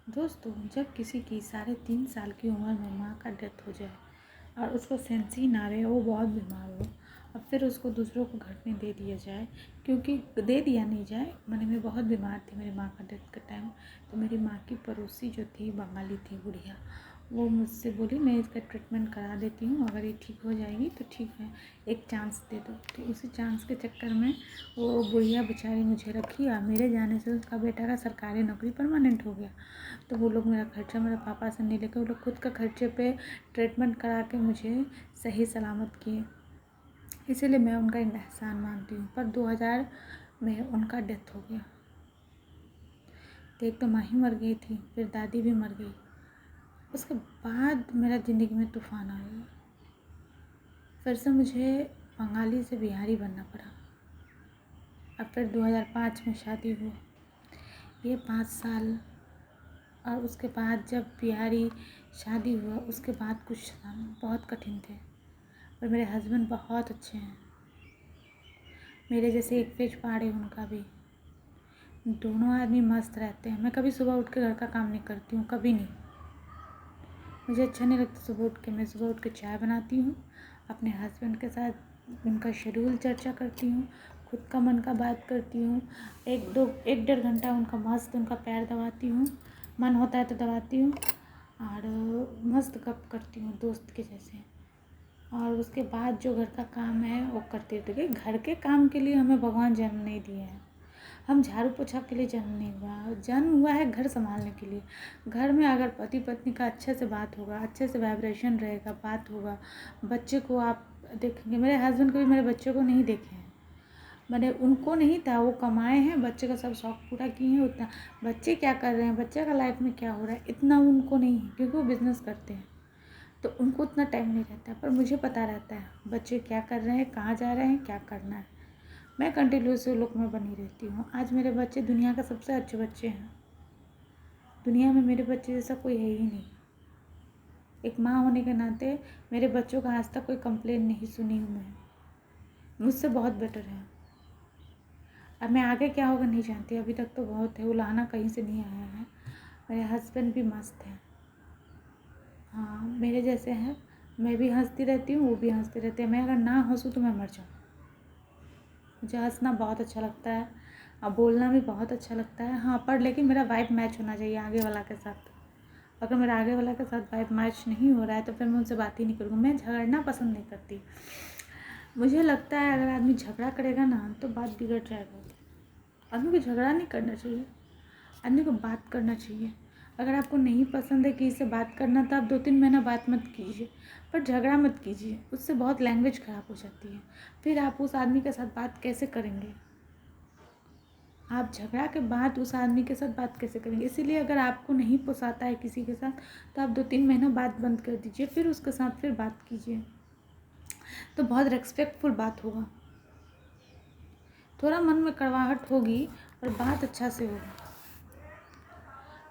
दोस्तों, जब किसी की 3.5 साल की उम्र में माँ का डेथ हो जाए और उसको सेंस ही ना रहे, वो बहुत बीमार हो, और फिर उसको दूसरों को घर में दे दिया जाए, क्योंकि दे दिया नहीं जाए, मैंने मैं बहुत बीमार थी मेरी माँ का डेथ के टाइम। तो मेरी माँ की पड़ोसी जो थी, बंगाली थी बुढ़िया, वो मुझसे बोली मैं इसका ट्रीटमेंट करा देती हूँ, अगर ये ठीक हो जाएगी तो ठीक है, एक चांस दे दो। तो उसी चांस के चक्कर में वो बुढ़िया बेचारी मुझे रखी, और मेरे जाने से उसका बेटा का सरकारी नौकरी परमानेंट हो गया। तो वो लोग मेरा खर्चा मेरे पापा से नहीं लेकर, वो लोग खुद का खर्चे पे ट्रीटमेंट करा के मुझे सही सलामत किए, इसीलिए मैं उनका एहसान मानती हूँ। पर 2000 में उनका डेथ हो गया। तो एक तो माँ ही मर गई थी, फिर दादी भी मर गई। उसके बाद मेरा ज़िंदगी में तूफ़ान आ गया, फिर से मुझे बंगाली से बिहारी बनना पड़ा। अब फिर 2005 में शादी हुआ, ये 5 साल, और उसके बाद जब बिहारी शादी हुआ, उसके बाद कुछ साल बहुत कठिन थे। और मेरे हस्बैंड बहुत अच्छे हैं, मेरे जैसे एक पेज पहाड़ है उनका भी। दोनों आदमी मस्त रहते हैं। मैं कभी सुबह उठ के घर का काम नहीं करती हूँ, कभी नहीं। मुझे अच्छा नहीं लगता सुबह उठ के। मैं सुबह उठ के चाय बनाती हूँ, अपने हस्बैंड के साथ उनका शेड्यूल चर्चा करती हूँ, खुद का मन का बात करती हूँ, 1-1.5 घंटा उनका मस्त उनका पैर दबाती हूँ, मन होता है तो दबाती हूँ, और मस्त गप करती हूँ दोस्त के जैसे। और उसके बाद जो घर का काम है वो करती रहती हूँ। घर के काम के लिए हमें भगवान जन्म नहीं दिए हैं, हम झाड़ू पोछा के लिए जन्म नहीं हुआ, जन्म हुआ है घर संभालने के लिए। घर में अगर पति पत्नी का अच्छे से बात होगा, अच्छे से वाइब्रेशन रहेगा, बात होगा, बच्चे को आप देखेंगे। मेरे हस्बैंड कभी मेरे बच्चों को नहीं देखे हैं, मैंने उनको नहीं था, वो कमाए हैं, बच्चे का सब शौक पूरा किए हैं। उतना बच्चे क्या कर रहे हैं, बच्चे का लाइफ में क्या हो रहा है, इतना उनको नहीं है, क्योंकि वो बिज़नेस करते हैं, तो उनको उतना टाइम नहीं रहता है। पर मुझे पता रहता है बच्चे क्या कर रहे हैं, कहाँ जा रहे हैं, क्या करना है। मैं कंटिन्यूस लुक में बनी रहती हूँ। आज मेरे बच्चे दुनिया के सबसे अच्छे बच्चे हैं, दुनिया में मेरे बच्चे जैसा कोई है ही नहीं। एक माँ होने के नाते मेरे बच्चों का आज तक कोई कंप्लेन नहीं सुनी हूँ मैं, मुझसे बहुत बेटर है। अब मैं आगे क्या होगा नहीं जानती, अभी तक तो बहुत है, उलाहना कहीं से नहीं आया है। मेरे हस्बैंड भी मस्त हैं, हाँ मेरे जैसे हैं। मैं भी हंसती रहती हूँ, वो भी हंसते रहते हैं। मैं अगर ना हंसूँ तो मैं मर जाऊँ। मुझे हंसना बहुत अच्छा लगता है, और बोलना भी बहुत अच्छा लगता है। हाँ, पर लेकिन मेरा वाइब मैच होना चाहिए आगे वाला के साथ। अगर मेरा आगे वाला के साथ वाइब मैच नहीं हो रहा है तो फिर मैं उनसे बात ही नहीं करूँगी। मैं झगड़ना पसंद नहीं करती। मुझे लगता है अगर आदमी झगड़ा करेगा ना तो बात बिगड़ जाएगा। आदमी को झगड़ा नहीं करना चाहिए, आदमी को बात करना चाहिए। अगर आपको नहीं पसंद है किसी से बात करना तो आप 2-3 महीना बात मत कीजिए, पर झगड़ा मत कीजिए, उससे बहुत लैंग्वेज ख़राब हो जाती है। फिर आप उस आदमी के साथ बात कैसे करेंगे, आप झगड़ा के बाद उस आदमी के साथ बात कैसे करेंगे। इसीलिए अगर आपको नहीं पोसाता है किसी के साथ तो आप 2-3 महीना बात बंद कर दीजिए, फिर उसके साथ फिर बात कीजिए, तो बहुत रेस्पेक्टफुल बात होगा। थोड़ा मन में कड़वाहट होगी पर बात अच्छा से होगा।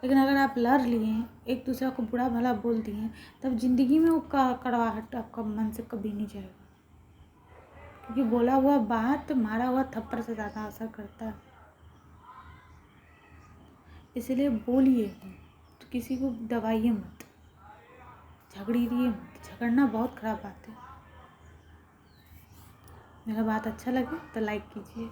लेकिन अगर आप लड़ लिए, एक दूसरे को बुरा भला बोल दिए, तब ज़िंदगी में वो कड़वाहट आपका मन से कभी नहीं जाएगा, क्योंकि बोला हुआ बात मारा हुआ थप्पड़ से ज़्यादा असर करता है। इसलिए बोलिए तो किसी को दबाइए मत, झगड़िए मत। झगड़ना बहुत ख़राब बात है। मेरा बात अच्छा लगे तो लाइक कीजिए।